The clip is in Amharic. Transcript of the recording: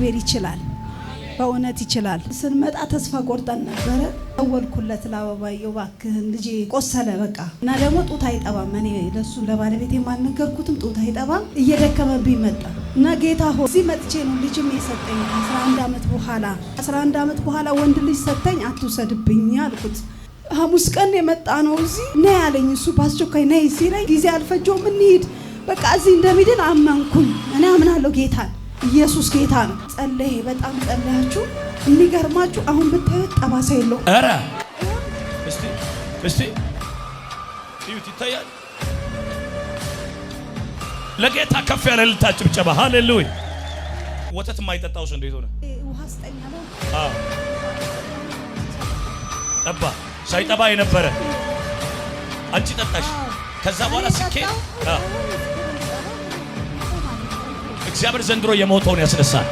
እግዚአብሔር ይችላል፣ በእውነት ይችላል። ስንመጣ ተስፋ ቆርጠን ነበረ። ደወልኩለት ለአበባየሁ እባክህን ልጄ ቆሰለ በቃ እና ደግሞ ጡት አይጠባም። እኔ ለሱ ለባለቤቴ ማልነገርኩትም ጡት አይጠባም እየደከመብኝ መጣ እና ጌታ ሆይ እዚህ መጥቼ ነው ልጅም የሰጠኝ 11 ዓመት በኋላ ወንድ ልጅ ሰጠኝ አትውሰድብኝ አልኩት። ሐሙስ ቀን የመጣ ነው እዚህ ነይ ያለኝ እሱ በአስቸኳይ ነይ ሲለኝ ጊዜ አልፈጀውም እንሂድ በቃ እዚህ እንደሚድን አመንኩኝ። እኔ አምናለሁ ጌታን ኢየሱስ ጌታ ነው። ጸለይ በጣም ጸለያችሁ የሚገርማችሁ አሁን ብታዩት ጠባሳ የለውም። ኧረ እስቲ ይሁት ይታያል። ለጌታ ከፍ ያለ እልልታ ጭብጨባ ሃሌሉያ። ወተት የማይጠጣው ሰው እንዴት ሆነ? ውሃ ስጠኝ አለው። ጠባ ሳይጠባ የነበረ አንቺ ጠጣሽ። ከዛ በኋላ ስኬት እግዚአብሔር ዘንድሮ የሞተውን ያስነሳል።